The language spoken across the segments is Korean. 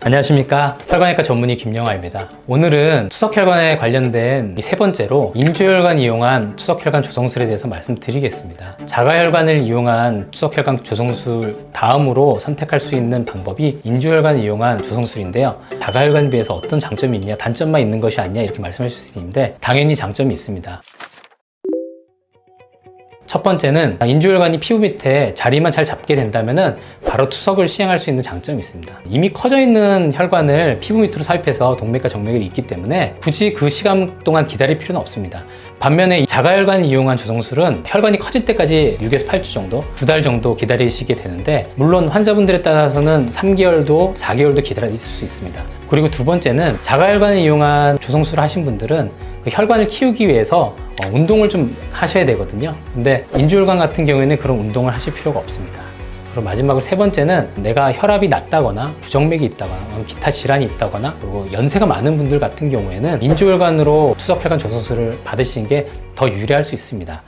안녕하십니까, 혈관외과 전문의 김영하입니다. 오늘은 투석혈관에 관련된 세 번째로 인조혈관 이용한 투석혈관 조성술에 대해서 말씀드리겠습니다. 자가혈관을 이용한 투석혈관 조성술 다음으로 선택할 수 있는 방법이 인조혈관을 이용한 조성술인데요. 자가혈관에 비해서 어떤 장점이 있냐, 단점만 있는 것이 아니냐 이렇게 말씀하실 수 있는데 당연히 장점이 있습니다. 첫 번째는 인조혈관이 피부 밑에 자리만 잘 잡게 된다면 바로 투석을 시행할 수 있는 장점이 있습니다. 이미 커져 있는 혈관을 피부 밑으로 삽입해서 동맥과 정맥이 있기 때문에 굳이 그 시간 동안 기다릴 필요는 없습니다. 반면에 자가혈관을 이용한 조성술은 혈관이 커질 때까지 6에서 8주 정도, 2달 정도 기다리시게 되는데, 물론 환자분들에 따라서는 3개월도 4개월도 기다리실 수 있습니다. 그리고 두 번째는 자가혈관을 이용한 조성술을 하신 분들은 그 혈관을 키우기 위해서 운동을 좀 하셔야 되거든요. 근데 인조혈관 같은 경우에는 그런 운동을 하실 필요가 없습니다. 그리고 마지막으로 세 번째는 내가 혈압이 낮다거나 부정맥이 있다거나 기타 질환이 있다거나 그리고 연세가 많은 분들 같은 경우에는 인조혈관으로 투석혈관 조성술을 받으시는 게 더 유리할 수 있습니다.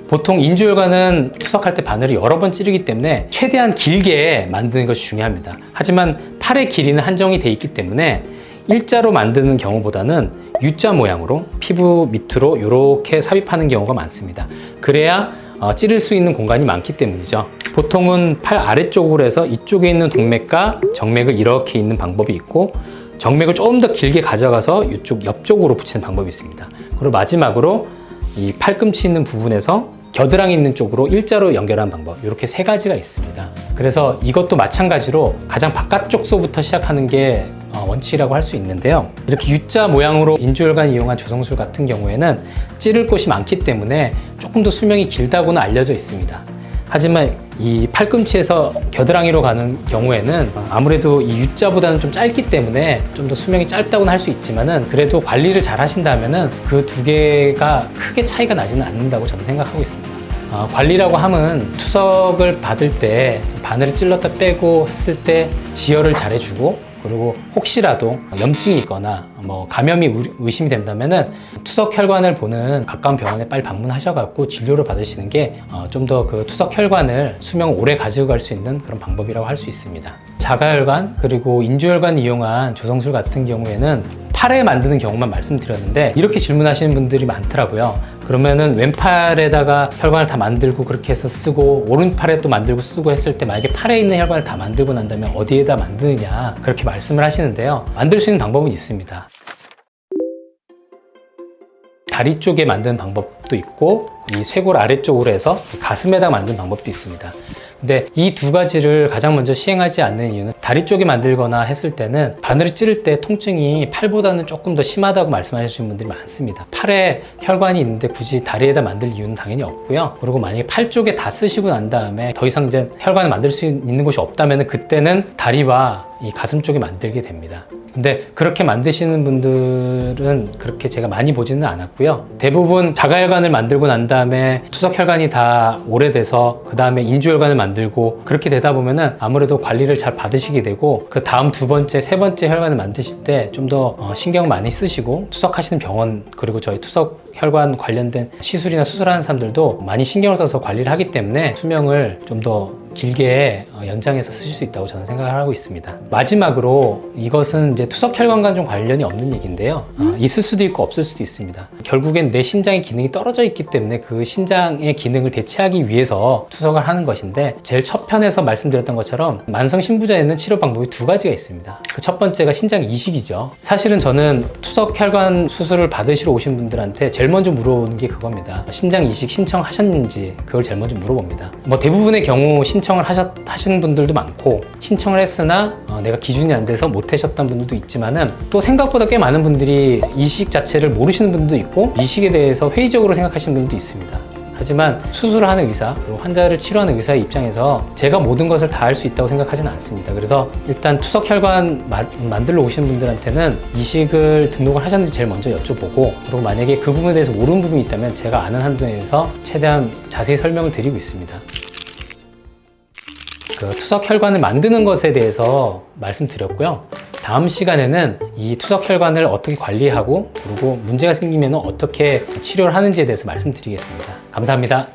보통 인조혈관은 투석할 때 바늘을 여러 번 찌르기 때문에 최대한 길게 만드는 것이 중요합니다. 하지만 팔의 길이는 한정이 돼 있기 때문에 일자로 만드는 경우보다는 U자 모양으로 피부 밑으로 이렇게 삽입하는 경우가 많습니다. 그래야 찌를 수 있는 공간이 많기 때문이죠. 보통은 팔 아래쪽으로 해서 이쪽에 있는 동맥과 정맥을 이렇게 있는 방법이 있고, 정맥을 조금 더 길게 가져가서 이쪽 옆쪽으로 붙이는 방법이 있습니다. 그리고 마지막으로 이 팔꿈치 있는 부분에서 겨드랑이 있는 쪽으로 일자로 연결하는 방법, 이렇게 세 가지가 있습니다. 그래서 이것도 마찬가지로 가장 바깥쪽서부터 시작하는 게 원칙이라고 할 수 있는데요. 이렇게 U자 모양으로 인조혈관 이용한 조성술 같은 경우에는 찌를 곳이 많기 때문에 조금 더 수명이 길다고는 알려져 있습니다. 하지만 이 팔꿈치에서 겨드랑이로 가는 경우에는 아무래도 이 U자보다는 좀 짧기 때문에 좀 더 수명이 짧다고는 할 수 있지만은, 그래도 관리를 잘 하신다면은 그 두 개가 크게 차이가 나지는 않는다고 저는 생각하고 있습니다. 관리라고 하면 투석을 받을 때 바늘을 찔렀다 빼고 했을 때 지혈을 잘 해주고, 그리고 혹시라도 염증이 있거나 감염이 의심이 된다면은 투석 혈관을 보는 가까운 병원에 빨리 방문하셔갖고 진료를 받으시는 게 좀 더 그 투석 혈관을 수명을 오래 가지고 갈 수 있는 그런 방법이라고 할 수 있습니다. 자가혈관 그리고 인조혈관 이용한 조성술 같은 경우에는 팔에 만드는 경우만 말씀드렸는데, 이렇게 질문하시는 분들이 많더라고요. 그러면은 왼팔에다가 혈관을 다 만들고 그렇게 해서 쓰고, 오른팔에 또 만들고 쓰고 했을 때 만약에 팔에 있는 혈관을 다 만들고 난 다음에 어디에다 만드느냐 그렇게 말씀을 하시는데요. 만들 수 있는 방법은 있습니다. 다리 쪽에 만드는 방법도 있고, 이 쇄골 아래쪽으로 해서 가슴에다 만드는 방법도 있습니다. 근데 이 두 가지를 가장 먼저 시행하지 않는 이유는, 다리 쪽에 만들거나 했을 때는 바늘을 찌를 때 통증이 팔보다는 조금 더 심하다고 말씀하시는 분들이 많습니다. 팔에 혈관이 있는데 굳이 다리에다 만들 이유는 당연히 없고요. 그리고 만약에 팔 쪽에 다 쓰시고 난 다음에 더 이상 이제 혈관을 만들 수 있는 곳이 없다면 그때는 다리와 이 가슴 쪽에 만들게 됩니다. 근데 그렇게 만드시는 분들은 그렇게 제가 많이 보지는 않았고요. 대부분 자가혈관을 만들고 난 다음에 투석혈관이 다 오래돼서 그 다음에 인조혈관을 만들고 그렇게 되다 보면은 아무래도 관리를 잘 받으시게 되고, 그 다음 두 번째, 세 번째 혈관을 만드실 때 좀 더 신경 많이 쓰시고, 투석하시는 병원 그리고 저희 투석혈관 관련된 시술이나 수술하는 사람들도 많이 신경을 써서 관리를 하기 때문에 수명을 좀 더 길게 연장해서 쓰실 수 있다고 저는 생각을 하고 있습니다. 마지막으로 이것은 이제 투석혈관과 좀 관련이 없는 얘기인데요. 있을 수도 있고 없을 수도 있습니다. 결국엔 내 신장의 기능이 떨어져 있기 때문에 그 신장의 기능을 대체하기 위해서 투석을 하는 것인데, 제일 첫 편에서 말씀드렸던 것처럼 만성 신부전에는 치료 방법이 두 가지가 있습니다. 그 첫 번째가 신장 이식이죠. 사실은 저는 투석혈관 수술을 받으시러 오신 분들한테 제일 먼저 물어보는 게 그겁니다. 신장 이식 신청하셨는지 그걸 제일 먼저 물어봅니다. 대부분의 경우 신청을 하신 분들도 많고, 신청을 했으나 내가 기준이 안 돼서 못 하셨던 분들도 있지만은, 또 생각보다 꽤 많은 분들이 이식 자체를 모르시는 분도 있고 이식에 대해서 회의적으로 생각하시는 분들도 있습니다. 하지만 수술을 하는 의사, 그리고 환자를 치료하는 의사의 입장에서 제가 모든 것을 다 할 수 있다고 생각하지는 않습니다. 그래서 일단 투석혈관 만들러 오시는 분들한테는 이식을 등록을 하셨는지 제일 먼저 여쭤보고, 그리고 만약에 그 부분에 대해서 모르는 부분이 있다면 제가 아는 한도 내에서 최대한 자세히 설명을 드리고 있습니다. 그 투석혈관을 만드는 것에 대해서 말씀드렸고요. 다음 시간에는 이 투석혈관을 어떻게 관리하고, 그리고 문제가 생기면 어떻게 치료를 하는지에 대해서 말씀드리겠습니다. 감사합니다.